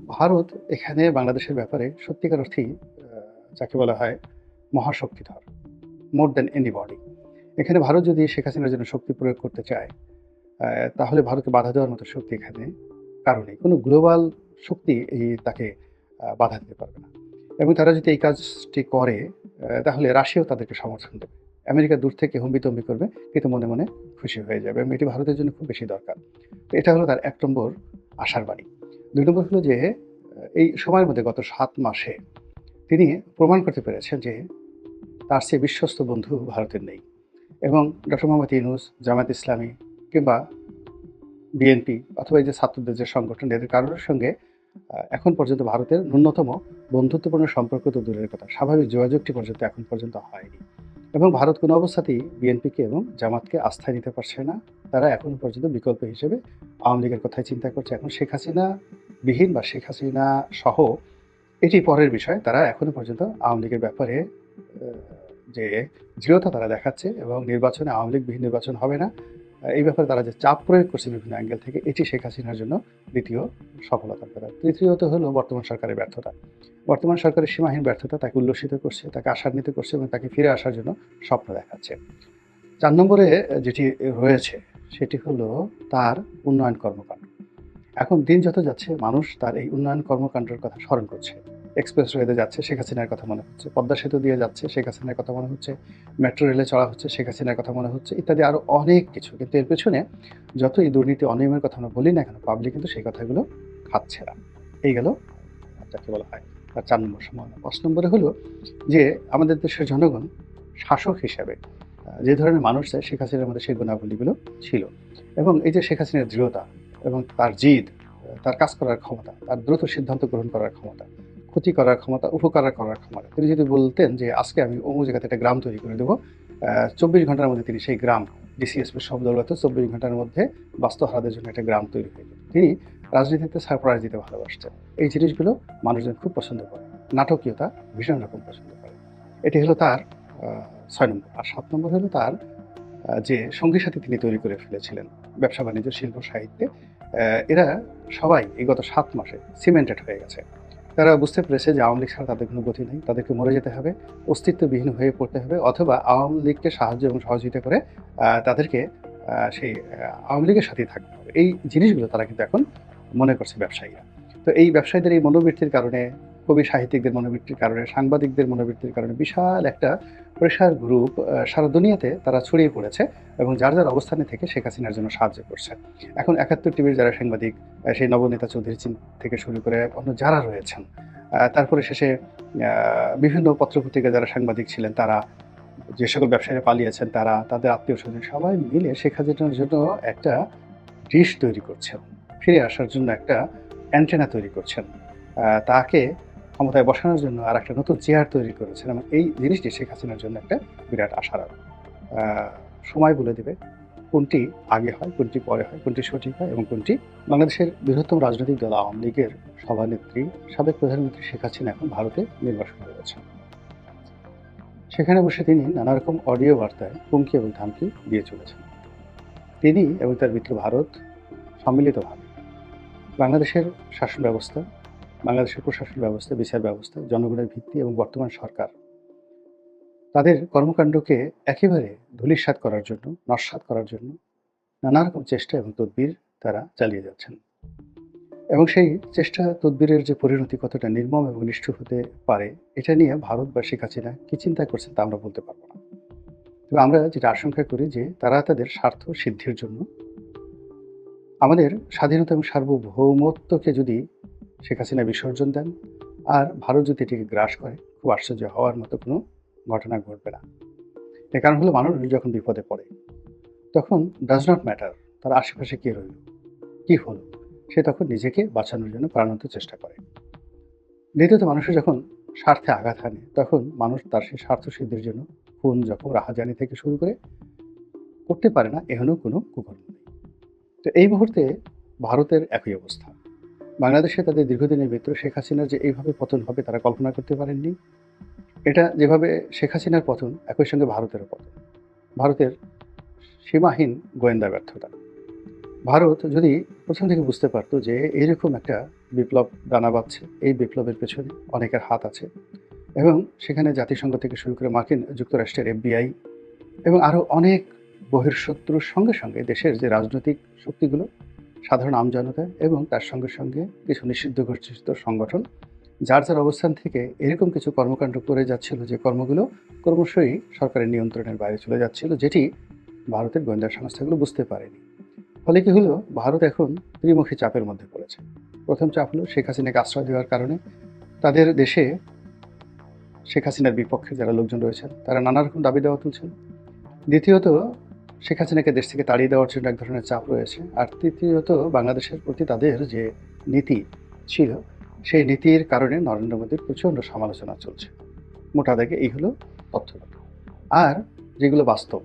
ভারত এখানে বাংলাদেশের ব্যাপারে সত্যিকার অর্থেই যাকে বলা হয় মহাশক্তিধর, মোর দ্যান এনিবডি। এখানে ভারত যদি শেখ হাসিনার জন্য শক্তি প্রয়োগ করতে চায়, আ তাহলে ভারতকে বাধা দেওয়ার মতো শক্তি এখানে কারো নেই। কোনো গ্লোবাল শক্তি তাকে বাধা দিতে পারবে না। এবং তারা যদি এই কাজটি করে তাহলে রাশিয়াও তাদেরকে সমর্থন দেবে। আমেরিকা দূর থেকে হম্বিতম্বি করবে কিন্তু মনে, মনে খুশি হয়ে যাবে এবং এটি ভারতের জন্য খুব বেশি দরকার। তো এটা হলো তার ১ নম্বর আশার বাণী। ২ নম্বর হলো যে এই সময়ের মধ্যে গত ৭ মাসে তিনি প্রমাণ করতে পেরেছেন যে তার চেয়ে বিশ্বস্ত বন্ধু ভারতের নেই। এবং ডক্টর মোহাম্মদ ইউনূস, জামায়াত ইসলামী কিংবা বিএনপি অথবা এই যে ছাত্রদের যে সংগঠন এদের কারোর সঙ্গে এখন পর্যন্ত ভারতের ন্যূনতম বন্ধুত্বপূর্ণ সম্পর্ক তো দূরের কথা, স্বাভাবিক যোগাযোগটি পর্যন্ত এখন পর্যন্ত হয়নি। এবং ভারত কোনো অবস্থাতেই বিএনপিকে এবং জামাতকে আস্থায় নিতে পারছে না। তারা এখনো পর্যন্ত বিকল্প হিসেবে আওয়ামী লীগের কথাই চিন্তা করছে। এখন শেখ হাসিনা বিহীন বা শেখ হাসিনা সহ এটি পরের বিষয়। তারা এখনো পর্যন্ত আওয়ামী লীগের ব্যাপারে আ যে দৃঢ়তা তারা দেখাচ্ছে এবং নির্বাচনে আওয়ামী লীগবিহীন নির্বাচন হবে না। এই ব্যাপারে তারা যে চাপ প্রয়োগ করছে বিভিন্ন অ্যাঙ্গেল থেকে, এটি শেখ হাসিনার জন্য দ্বিতীয় সফলতার কথা। তৃতীয়ত হলো বর্তমান সরকারের ব্যর্থতা। বর্তমান সরকারের সীমাহীন ব্যর্থতা তাকে উল্লসিত করছে, তাকে আশান্বিত করছে এবং তাকে ফিরে আসার জন্য স্বপ্ন দেখাচ্ছে। ৪ নম্বরে যেটি রয়েছে সেটি হলো তার উন্নয়ন কর্মকাণ্ড। এখন দিন যত যাচ্ছে মানুষ তার এই উন্নয়ন কর্মকাণ্ডের কথা স্মরণ করছে। এক্সপ্রেসওয়েতে যাচ্ছে, শেখ হাসিনার কথা মনে হচ্ছে। পদ্মা সেতু দিয়ে যাচ্ছে, শেখ হাসিনার কথা মনে হচ্ছে। মেট্রো রেলে চড়া হচ্ছে, শেখ হাসিনার কথা মনে হচ্ছে ইত্যাদি আরও অনেক কিছু। কিন্তু এর পেছনে যতই দুর্নীতি অনিয়মের কথা আমরা বলি না কেন, পাবলিক কিন্তু সেই কথাগুলো খাচ্ছে না। এই গেল যাকে বলা হয় তার ৪ নম্বর সম্ভাবনা। ৫ নম্বরে হলো যে আমাদের দেশের জনগণ শাসক হিসেবে যে ধরনের মানুষ চায় শেখ হাসিনার মধ্যে সেই গুণাবলীগুলো ছিল। এবং এই যে শেখ হাসিনার দৃঢ়তা এবং তার জিদ, তার কাজ করার ক্ষমতা, তার দ্রুত সিদ্ধান্ত গ্রহণ করার ক্ষমতা, ক্ষতি করার ক্ষমতা, উপকার করার ক্ষমতা। তিনি যদি বলতেন যে আজকে আমি অমুক জায়গাতে একটা গ্রাম তৈরি করে দেবো, ২৪ ঘন্টার মধ্যে তিনি সেই গ্রাম ডিসিএসপির সব দৌলতে ২৪ ঘন্টার মধ্যে বাস্তুহারাদের জন্য একটা গ্রাম তৈরি হয়ে যেত। তিনি রাজনীতিতে সারপ্রাইজ দিতে ভালোবাসতেন। এই জিনিসগুলো মানুষজন খুব পছন্দ করে। নাটকীয়তা ভীষণ রকম পছন্দ করে। এটি হলো তার আ ৬ নম্বর। আর ৭ নম্বর হলো তার যে সঙ্গী সাথী তিনি তৈরি করে ফেলেছিলেন ব্যবসা-বাণিজ্য, শিল্প, সাহিত্যে। এরা সবাই এই গত ৭ মাসে সিমেন্টেড হয়ে গেছে। তারা বুঝতে পেরেছে যে আওয়ামী লীগ ছাড়া তাদের কোনো গতি নেই। তাদেরকে মরে যেতে হবে, অস্তিত্ববিহীন হয়ে পড়তে হবে অথবা আওয়ামী লীগকে সাহায্য এবং সহযোগিতা করে তাদেরকে সেই আওয়ামী লীগের সাথেই থাকতে হবে। এই জিনিসগুলো তারা কিন্তু এখন মনে করছে ব্যবসায়ীরা। তো এই ব্যবসায়ীদের এই মনোবৃত্তির কারণে, কবি সাহিত্যিকদের মনোবৃত্তির কারণে, সাংবাদিকদের মনোবৃত্তির কারণে বিশাল একটা প্রেশার গ্রুপ সারা দুনিয়াতে তারা ছড়িয়ে পড়েছে এবং যার, যার অবস্থানে থেকে শেখ হাসিনার জন্য সাহায্য করছে। এখন ৭১ টিভির যারা সাংবাদিক, সেই নবনেতা চৌধুরী থেকে শুরু করে অন্য যারা রয়েছেন, তারপরে শেষে বিভিন্ন পত্র-পত্রিকায় যারা সাংবাদিক ছিলেন তারা, যে সকল ব্যবসায়ীরা পালিয়েছেন তারা, তাদের আত্মীয়স্বজন সবাই মিলে শেখ হাসিনার জন্য একটা ডিশ তৈরি করছেন। ফিরে আসার জন্য একটা অ্যান্টেনা তৈরি করছেন। তাকে ক্ষমতায় বসানোর জন্য আরেকটা নতুন চেয়ার তৈরি করেছেন এবং এই জিনিসটি শেখ হাসিনার জন্য একটা বিরাট আশার আলো। আ সময় বলে দেবে কোনটি আগে হয়, কোনটি পরে হয়, কোনটি সঠিক হয় এবং কোনটি বাংলাদেশের বৃহত্তম রাজনৈতিক দল আওয়ামী লীগের সভানেত্রী, সাবেক প্রধানমন্ত্রী শেখ হাসিনা এখন ভারতে নির্বাসন করেছেন। সেখানে বসে তিনি নানা রকম অডিও বার্তায় হুমকি এবং ধামকি দিয়ে চলেছেন। তিনি এবং তার মিত্র ভারত সম্মিলিতভাবে বাংলাদেশের শাসন ব্যবস্থা, বাংলাদেশের প্রশাসন ব্যবস্থা, বিচার ব্যবস্থা, জনগণের ভিত্তি এবং বর্তমান সরকার তাদের কর্মকাণ্ডকে একেবারে ধূলিসাৎ করার জন্য, নস্যাৎ করার জন্য নানা রকম চেষ্টা এবং তদবির তারা চালিয়ে যাচ্ছেন। এবং সেই চেষ্টা তদবিরের যে পরিণতি কতটা নির্মম এবং নিষ্ঠুর হতে পারে, এটা নিয়ে ভারত বা শেখ হাসিনা কি চিন্তা করছেন তা আমরা বলতে পারব না। তবে আমরা যেটা আশঙ্কা করি যে তারা তাদের স্বার্থ সিদ্ধির জন্য আমাদের স্বাধীনতা এবং সার্বভৌমত্বকে যদি শেখ হাসিনা বিসর্জন দেন আর ভারত যদি এটিকে গ্রাস করে, খুব আশ্চর্য হওয়ার মতো কোনো ঘটনা ঘটবে না। এর কারণ হলো মানুষ যখন বিপদে পড়ে তখন ডাজ নট ম্যাটার তার আশেপাশে কে রইল, কি হলো, সে তখন নিজেকে বাঁচানোর জন্য প্রাণান্ত চেষ্টা করে। দ্বিতীয়ত মানুষের যখন স্বার্থে আঘাত হানে তখন মানুষ তার সেই স্বার্থ সিদ্ধির জন্য খুন, জখম, রাহাজানি থেকে শুরু করে করতে পারে না এহেন কোনো কুকর্ম নেই। তো এই মুহূর্তে ভারতের একই অবস্থা। বাংলাদেশে তাদের দীর্ঘদিনের মিত্র শেখ হাসিনার যে এইভাবে পতন হবে তারা কল্পনা করতে পারেননি। এটা যেভাবে শেখ হাসিনার পতন একই সঙ্গে ভারতেরও পতন। ভারতের সীমাহীন গোয়েন্দা ব্যর্থতা। ভারত যদি প্রথম থেকে বুঝতে পারত যে এরকম একটা বিপ্লব দানা বাঁধছে। এই বিপ্লবের পেছনে অনেকের হাত আছে এবং সেখানে জাতিসংঘ থেকে শুরু করে মার্কিন যুক্তরাষ্ট্রের FBI এবং আরও অনেক বহিঃশত্রুর সঙ্গে সঙ্গে দেশের যে রাজনৈতিক শক্তিগুলো, সাধারণ আমজনতা এবং তার সঙ্গে সঙ্গে কিছু নিষিদ্ধ ঘোষিত সংগঠন যার যার অবস্থান থেকে এরকম কিছু কর্মকাণ্ড করে যাচ্ছিল, যে কর্মগুলো ক্রমশই সরকারের নিয়ন্ত্রণের বাইরে চলে যাচ্ছিল, যেটি ভারতের গোয়েন্দা সংস্থাগুলো বুঝতে পারেনি। ফলে কি হলো, ভারত এখন ত্রিমুখী চাপের মধ্যে পড়েছে। প্রথম চাপ হলো শেখ হাসিনাকে আশ্রয় দেওয়ার কারণে তাদের দেশে শেখ হাসিনার বিপক্ষে যারা লোকজন রয়েছেন তারা নানা রকম দাবি দেওয়া তুলছেন। দ্বিতীয়ত, শেখ হাসিনাকে দেশ থেকে তাড়িয়ে দেওয়ার জন্য এক ধরনের চাপ রয়েছে। আর তৃতীয়ত, বাংলাদেশের প্রতি তাদের যে নীতি ছিল সেই নীতির কারণে নরেন্দ্র মোদীর প্রচণ্ড সমালোচনা চলছে। মোটা দাগে এই হলো তথ্যগুলো। আর যেগুলো বাস্তব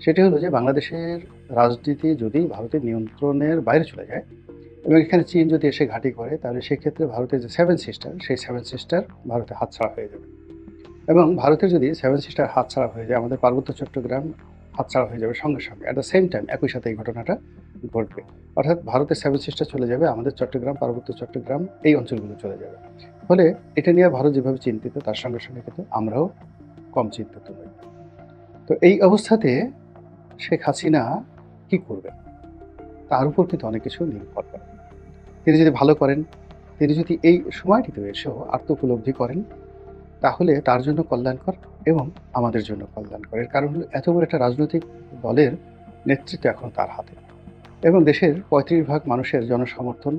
সেটি হলো যে বাংলাদেশের রাজনীতি যদি ভারতের নিয়ন্ত্রণের বাইরে চলে যায় এবং এখানে চীন যদি এসে ঘাঁটি করে, তাহলে সেক্ষেত্রে ভারতের যে সেভেন সিস্টার, সেই সেভেন সিস্টার ভারতে হাতছাড়া হয়ে যাবে। এবং ভারতের যদি সেভেন সিস্টার হাতছাড়া হয়ে যায়, আমাদের পার্বত্য চট্টগ্রাম হাতছাড়া হয়ে যাবে সঙ্গে সঙ্গে, অ্যাট দ্য সেম টাইম একই সাথে এই ঘটনাটা ঘটবে। অর্থাৎ ভারতের সেভেন সিস্টার চলে যাবে, আমাদের চট্টগ্রাম, পার্বত্য চট্টগ্রাম এই অঞ্চলগুলো চলে যাবে। ফলে এটা নিয়ে ভারত যেভাবে চিন্তিত, তার সঙ্গে সঙ্গে কিন্তু আমরাও কম চিন্তিত নই। তো এই অবস্থাতে শেখ হাসিনা কি করবেন, তার উপর কিন্তু অনেক কিছু নির্ভর করে। তিনি যদি ভালো করেন, তিনি যদি এই সময়টিতে এসেও আত্মোপলব্ধি করেন, তাহলে তার জন্য কল্যাণকর এবং আমাদের জন্য কল্যাণকর। এর কারণ হলো এত বড় একটা রাজনৈতিক দলের নেতৃত্ব এখন তার হাতে এবং দেশের ৩৫% মানুষের জনসমর্থন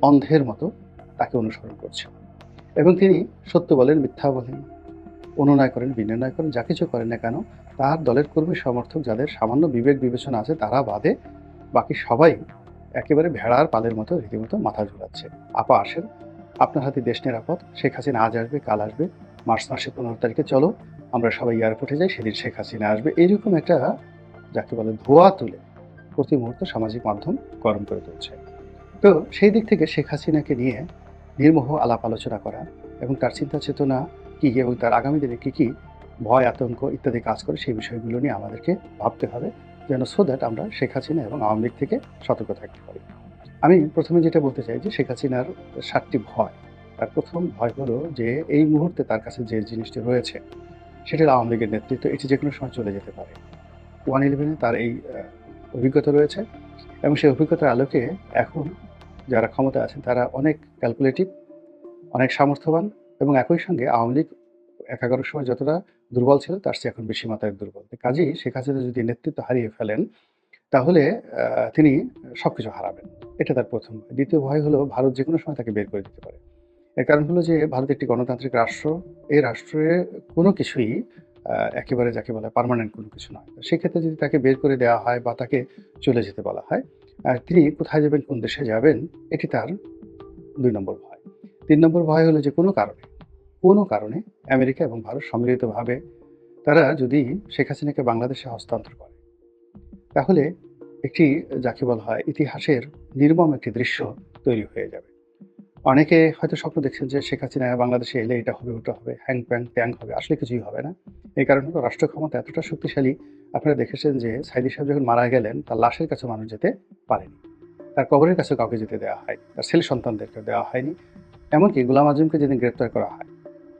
অন্ধের মতো তাকে অনুসরণ করছে এবং তিনি সত্য বলেন, মিথ্যা বলেন, অনুনয় করেন, বিনিময় করেন, যা কিছু করেন না কেন, তার দলের কর্মী সমর্থক যাদের সামান্য বিবেক বিবেচনা আছে তারা বাদে বাকি সবাই একেবারে ভেড়ার পালের মতো রীতিমতো মাথা ঝুলাচ্ছে। আপা আসেন, আপনার হাতে দেশ নিরাপদ, শেখ হাসিনা আজ আসবে, কাল আসবে, মার্চ মাসের 15 তারিখে চলো আমরা সবাই এয়ারপোর্টে যাই, সেদিন শেখ হাসিনা আসবে। এইরকম একটা যাকে বলে ধোয়া তুলে প্রতি মুহূর্তে সামাজিক মাধ্যম গরম করে তুলছে। তো সেই দিক থেকে শেখ হাসিনাকে নিয়ে নির্মোহ আলাপ আলোচনা করা এবং তার চিন্তা চেতনা কী এবং তার আগামী দিনে কী কী ভয়, আতঙ্ক ইত্যাদি কাজ করে, সেই বিষয়গুলো নিয়ে আমাদেরকে ভাবতে হবে, যেন সো দ্যাট আমরা শেখ হাসিনা এবং আওয়ামী লীগ থেকে সতর্ক থাকতে পারি। আমি প্রথমে যেটা বলতে চাই যে শেখ হাসিনার ৭টি ভয়। তার প্রথম ভয় হলো যে এই মুহূর্তে তার কাছে যে জিনিসটি রয়েছে সেটি হলো আওয়ামী লীগের নেতৃত্ব। এটি যে কোনো সময় চলে যেতে পারে। 111-এ তার এই অভিজ্ঞতা রয়েছে এবং সেই অভিজ্ঞতার আলোকে এখন যারা ক্ষমতায় আছেন তারা অনেক ক্যালকুলেটিভ, অনেক সামর্থ্যবান এবং একই সঙ্গে আওয়ামী লীগ ১১ সময় যতটা দুর্বল ছিল তার চেয়ে এখন বেশি মাত্রায় দুর্বল। কাজেই শেখ হাসিনা যদি নেতৃত্ব হারিয়ে ফেলেন তাহলে তিনি সবকিছু হারাবেন। এটা তার প্রথম ভয়। দ্বিতীয় ভয় হলো ভারত যেকোনো সময় তাকে বের করে দিতে পারে। এর কারণ হলো যে ভারত একটি গণতান্ত্রিক রাষ্ট্র। এই রাষ্ট্রে কোনো কিছুই একেবারে যাকে বলা হয় পার্মানেন্ট কোনো কিছু নয়। সেক্ষেত্রে যদি তাকে বের করে দেওয়া হয় বা তাকে চলে যেতে বলা হয়, তিনি কোথায় যাবেন, কোন দেশে যাবেন, এটি তার ২ নম্বর ভয়। ৩ নম্বর ভয় হলো যে কোনো কারণে আমেরিকা এবং ভারত সম্মিলিতভাবে তারা যদি শেখ হাসিনাকে বাংলাদেশে হস্তান্তর করে, তাহলে একটি যাকে বলা হয় ইতিহাসের নির্মম একটি দৃশ্য তৈরি হয়ে যাবে। অনেকে হয়তো স্বপ্ন দেখছেন যে শেখ হাসিনা বাংলাদেশে এলে এটা হবে, ওটা হবে, হ্যাং-প্যাং, ট্যাং হবে। আসলে কিছুই হবে না। এই কারণ হলো রাষ্ট্র ক্ষমতা এতটা শক্তিশালী, আপনারা দেখেছেন যে সাইদী সাহেব যখন মারা গেলেন তার লাশের কাছে মানুষ যেতে পারেনি। তার কবরের কাছে কাউকে যেতে দেওয়া হয়নি। তার ছেলে সন্তানদেরকে দেওয়া হয়নি। এমনকি গোলাম আজমকে যেদিন গ্রেপ্তার করা হয়,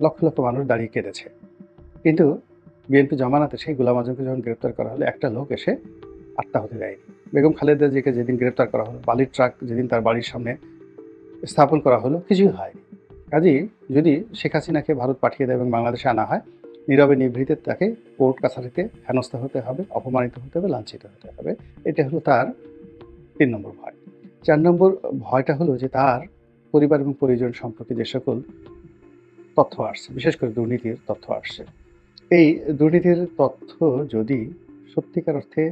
লক্ষ লক্ষ মানুষ দাঁড়িয়ে কেঁদেছে। কিন্তু বিএনপি জমানাতে সেই গোলাম আজমকে যখন গ্রেপ্তার করা হলো, একটা লোক এসে আত্মাহুতি দেয়নি। বেগম খালেদা জিয়াকে যেদিন গ্রেপ্তার করা হলো, বালির ট্রাক যেদিন তার বাড়ির সামনে স্থাপন করা হলো, কিছুই হয়নি। কাজেই যদি শেখ হাসিনাকে ভারত পাঠিয়ে দেয় এবং বাংলাদেশে আনা হয়, নীরবে নিভৃতে তাকে কোর্ট কাছারিতে হেনস্থা হতে হবে, অপমানিত হতে হবে, লাঞ্ছিত হতে হবে। এটা হলো তার ৩ নম্বর ভয়। ৪ নম্বর ভয়টা হলো যে তার পরিবার এবং পরিজন সম্পর্কে যে সকল তথ্য আসছে, বিশেষ করে দুর্নীতির তথ্য আসছে, এই দুর্নীতির তথ্য যদি সত্যিকার অর্থে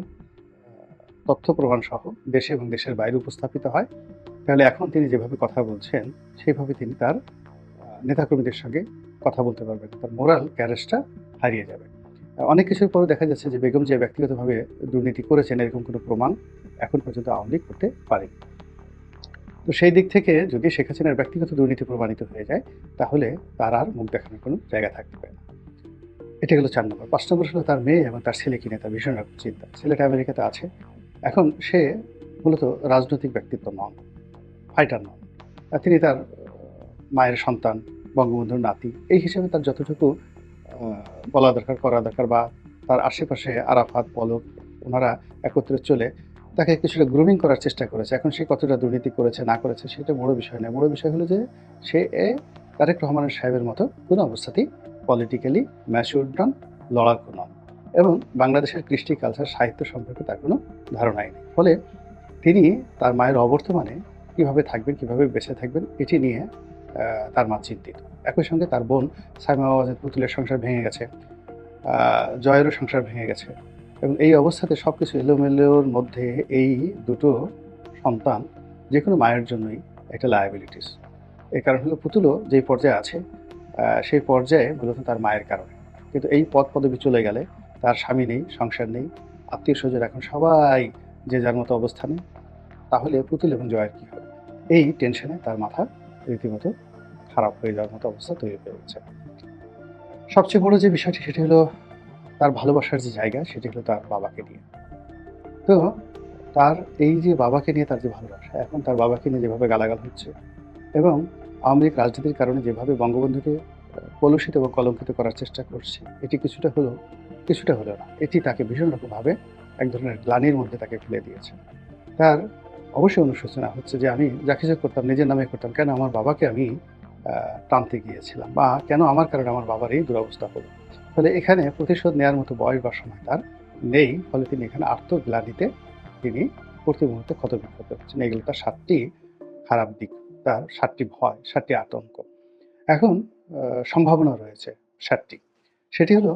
তথ্য প্রমাণ সহ দেশে এবং দেশের বাইরে উপস্থাপিত হয়, তাহলে এখন তিনি যেভাবে কথা বলছেন সেইভাবে তিনি তার নেতাকর্মীদের সঙ্গে কথা বলতে পারবেন। তার মোরাল ক্যারেজটা হারিয়ে যাবে। অনেক কিছুর পরেও দেখা যাচ্ছে যে বেগম জিয়া ব্যক্তিগতভাবে দুর্নীতি করেছেন এরকম কোনো প্রমাণ এখন পর্যন্ত আওয়ামী লীগ করতে পারেনি। তো সেই দিক থেকে যদি শেখ হাসিনার ব্যক্তিগত দুর্নীতি প্রমাণিত হয়ে যায়, তাহলে তার আর মুখ দেখানোর কোনো জায়গা থাকতে পারে না। এটা হলো ৪ নম্বর। ৫ নম্বর হলো তার মেয়ে এবং তার ছেলেকে নিয়ে তার ভীষণ রকম চিন্তা। ছেলেটা আমেরিকাতে আছে। এখন সে মূলত রাজনৈতিক ব্যক্তিত্ব নন, ফাইটার নন। তিনি তার মায়ের সন্তান, বঙ্গবন্ধুর নাতি। এই হিসেবে তার যতটুকু বলা দরকার, করা দরকার বা তার আশেপাশে আরাফাত, পলক ওনারা একত্রে চলে তাকে কিছুটা গ্রুমিং করার চেষ্টা করেছে। এখন সে কতটা দুর্নীতি করেছে না করেছে সেটা বড় বিষয় নয়। বড় বিষয় হলো যে সে তারেক রহমানের সাহেবের মতো কোনো অবস্থাতেই পলিটিক্যালি ম্যাচিউরড নন, লড়াকু নন এবং বাংলাদেশের কৃষ্টি, কালচার, সাহিত্য সম্পর্কে তার কোনো ধারণাই নেই। ফলে তিনি তার মায়ের অবর্তমানে কিভাবে থাকবেন, কিভাবে বেঁচে থাকবেন এটি নিয়ে তার মা চিন্তিত। একই সঙ্গে তার বোন সাইমা ওয়াজেদ পুতুলের সংসার ভেঙে গেছে। জয়েরও সংসার ভেঙে গেছে এবং এই অবস্থাতে সবকিছু এলোমেলোর মধ্যে এই দুটো সন্তান যেকোনো মায়ের জন্যই একটা লায়াবিলিটিস। এর কারণ হলো পুতুলও যেই পর্যায়ে আছে সেই পর্যায়ে মূলত তার মায়ের কারণে। কিন্তু এই পদ-পদবি চলে গেলে তার স্বামী নেই, সংসার নেই, আত্মীয়স্বজন এখন সবাই যে যার মতো অবস্থানে। তাহলে পুতুল এবং জয়ের কী হবে? এই টেনশনে তার মাথা রীতিমতো খারাপ হয়ে যাওয়ার মতো অবস্থা তৈরি হয়ে গেছে। সবচেয়ে বড় যে বিষয়টি সেটি হলো তার ভালোবাসার যে জায়গা সেটি হলো তার বাবাকে নিয়ে। তো তার এই যে বাবাকে নিয়ে তার যে ভালোবাসা, এখন তার বাবাকে নিয়ে যেভাবে গালাগাল হচ্ছে এবং আওয়ামী লীগ রাজনীতির কারণে যেভাবে বঙ্গবন্ধুকে কলুষিত এবং কলঙ্কিত করার চেষ্টা করছে, এটি কিছুটা হলেও না। এটি তাকে ভীষণ রকমভাবে এক ধরনের গ্লানির মধ্যে তাকে ফেলে দিয়েছে। তার অবশ্যই অনুশোচনা হচ্ছে যে আমি যা কিছু করতাম নিজের নামে করতাম। কেন আমার বাবাকে আমি টানতে গিয়েছিলাম বা কেন আমার কারণে আমার বাবার এই দুরবস্থা হলো? ফলে এখানে প্রতিশোধ নেয়ার মতো বয়স বা সময় তার নেই। ফলে তিনি এখানে আত্মগ্লানিতে তিনি প্রতি মুহূর্তে ক্ষতবিক্ষত হচ্ছেন। এগুলো তার ৭ টি খারাপ দিক, তার ৭ টি ভয়, ৭ টি আতঙ্ক। এখন সম্ভাবনা রয়েছে ৭ টি। সেটি হলো